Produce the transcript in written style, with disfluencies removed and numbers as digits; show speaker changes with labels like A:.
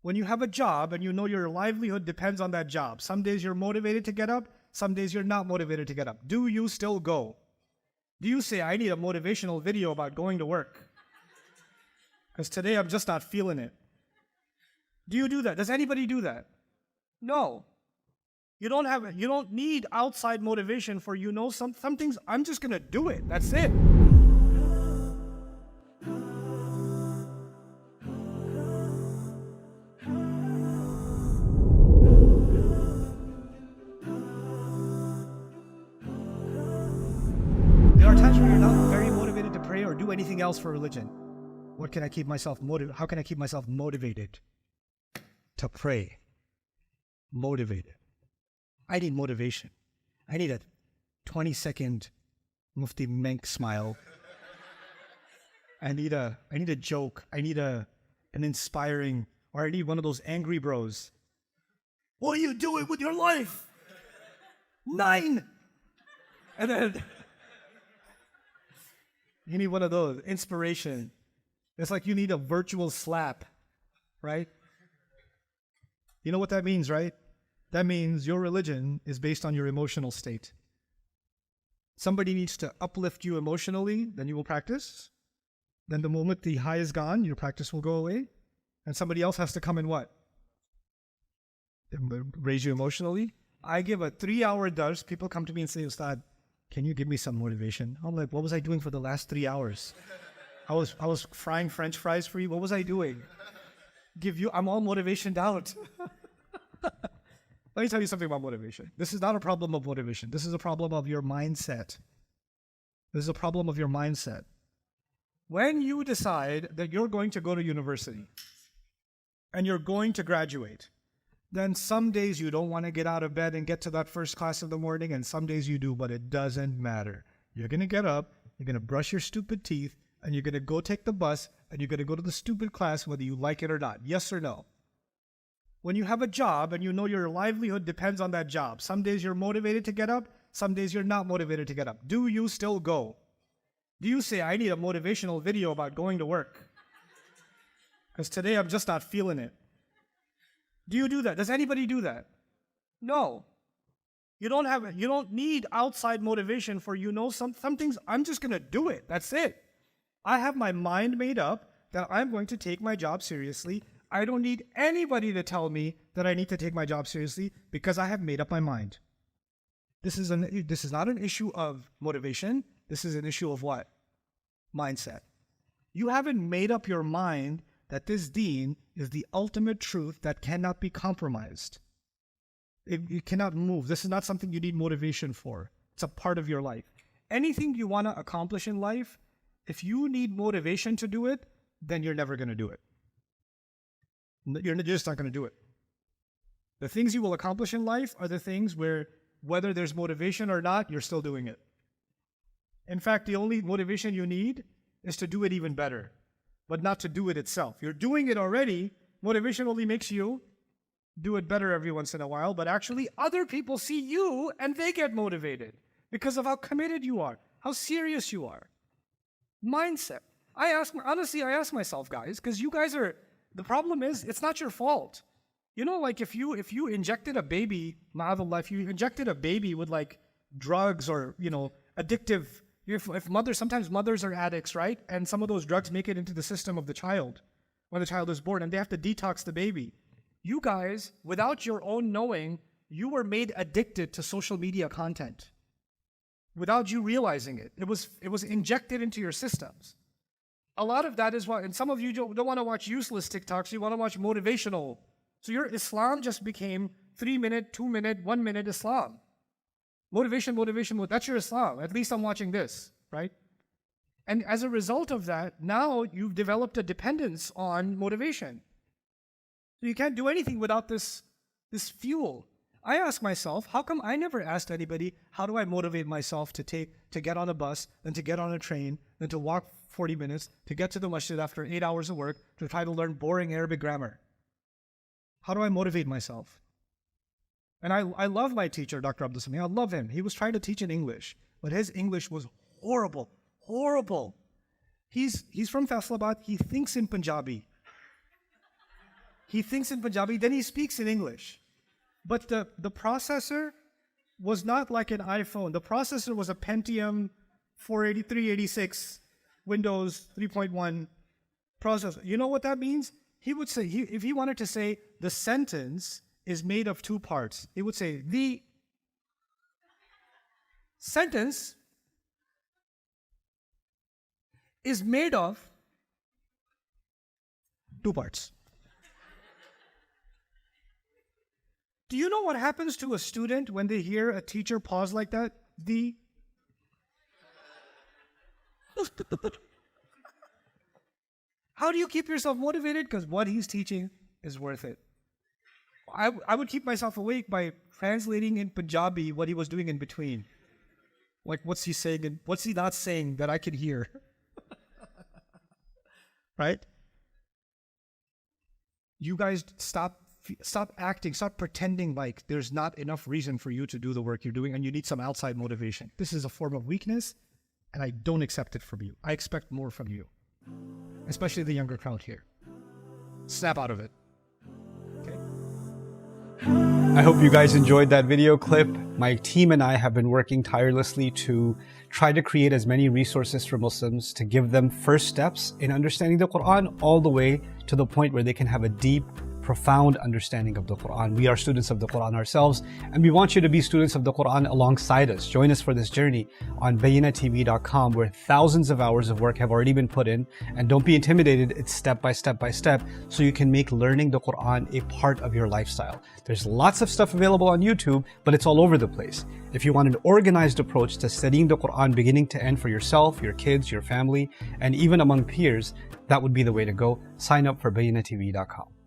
A: When you have a job and you know your livelihood depends on that job, some days you're motivated to get up, some days you're not motivated to get up. Do you still go? Do you say, I need a motivational video about going to work? Because today I'm just not feeling it. Do you do that? Does anybody do that? No. You don't need outside motivation for some things. I'm just going to do it. That's it. There are times where you're not very motivated to pray or do anything else for religion. What can I keep myself How can I keep myself motivated to pray? Motivated. I need motivation. I need a 20-second Mufti Menk smile. I need a joke. I need an inspiring, or I need one of those angry bros. What are you doing with your life? 9. And then you need one of those, inspiration. It's like you need a virtual slap, right? You know what that means, right? That means your religion is based on your emotional state. Somebody needs to uplift you emotionally, then you will practice. Then the moment the high is gone, your practice will go away. And somebody else has to come and what? Raise you emotionally. I give a 3-hour dars. People come to me and say, Ustad, can you give me some motivation? I'm like, what was I doing for the last 3 hours? I was frying French fries for you. What was I doing? I'm all motivationed out. Let me tell you something about motivation. This is not a problem of motivation. This is a problem of your mindset. This is a problem of your mindset. When you decide that you're going to go to university and you're going to graduate, then some days you don't want to get out of bed and get to that first class of the morning, and some days you do, but it doesn't matter. You're going to get up, you're going to brush your stupid teeth, and you're going to go take the bus, and you're going to go to the stupid class whether you like it or not. Yes or no? When you have a job and you know your livelihood depends on that job, some days you're motivated to get up, some days you're not motivated to get up. Do you still go? Do you say, I need a motivational video about going to work? Because today I'm just not feeling it. Do you do that? Does anybody do that? No. You don't need outside motivation for some things. I'm just going to do it. That's it. I have my mind made up that I'm going to take my job seriously. I don't need anybody to tell me that I need to take my job seriously because I have made up my mind. This is not an issue of motivation. This is an issue of what? Mindset. You haven't made up your mind that this deen is the ultimate truth that cannot be compromised. It cannot move. This is not something you need motivation for. It's a part of your life. Anything you want to accomplish in life, if you need motivation to do it, then you're never going to do it. You're just not going to do it. The things you will accomplish in life are the things where, whether there's motivation or not, you're still doing it. In fact, the only motivation you need is to do it even better, but not to do it itself. You're doing it already. Motivation only makes you do it better every once in a while, but actually other people see you and they get motivated because of how committed you are, how serious you are. Mindset. I ask myself, guys, because you guys are, the problem is, it's not your fault. You know, like if you injected a baby, ma'adallah, if you injected a baby with like drugs or, addictive, sometimes mothers are addicts, right? And some of those drugs make it into the system of the child when the child is born and they have to detox the baby. You guys, without your own knowing, you were made addicted to social media content without you realizing it. It was injected into your systems. A lot of that is why, and some of you don't want to watch useless TikToks, you want to watch motivational. So your Islam just became 3-minute, 2-minute, 1-minute Islam. Motivation, that's your Islam. At least I'm watching this, right? And as a result of that, now you've developed a dependence on motivation. So you can't do anything without this fuel. I ask myself, how come I never asked anybody, how do I motivate myself to get on a bus, then to get on a train, then to walk 40 minutes, to get to the masjid after 8 hours of work, to try to learn boring Arabic grammar? How do I motivate myself? And I love my teacher, Dr. Abdul Sami. I love him. He was trying to teach in English, but his English was horrible. He's from Faisalabad. He thinks in Punjabi. he thinks in Punjabi, then he speaks in English. But the processor was not like an iPhone. The processor was a Pentium 386 Windows 3.1 processor. You know what that means? He would say, if he wanted to say the sentence is made of two parts, he would say the sentence is made of two parts. Do you know what happens to a student when they hear a teacher pause like that? How do you keep yourself motivated? Because what he's teaching is worth it. I would keep myself awake by translating in Punjabi what he was doing in between. Like, what's he saying and what's he not saying that I could hear? Right? You guys stop acting, stop pretending like there's not enough reason for you to do the work you're doing and you need some outside motivation. This is a form of weakness, and I don't accept it from you. I expect more from you, especially the younger crowd here. Snap out of it. Okay? I hope you guys enjoyed that video clip. My team and I have been working tirelessly to try to create as many resources for Muslims to give them first steps in understanding the Quran all the way to the point where they can have a deep, profound understanding of the Quran. We are students of the Quran ourselves, and we want you to be students of the Quran alongside us. Join us for this journey on bayinatv.com, where thousands of hours of work have already been put in. And don't be intimidated, it's step by step by step, so you can make learning the Quran a part of your lifestyle. There's lots of stuff available on YouTube, but it's all over the place. If you want an organized approach to studying the Quran beginning to end for yourself, your kids, your family, and even among peers, that would be the way to go. Sign up for bayinatv.com.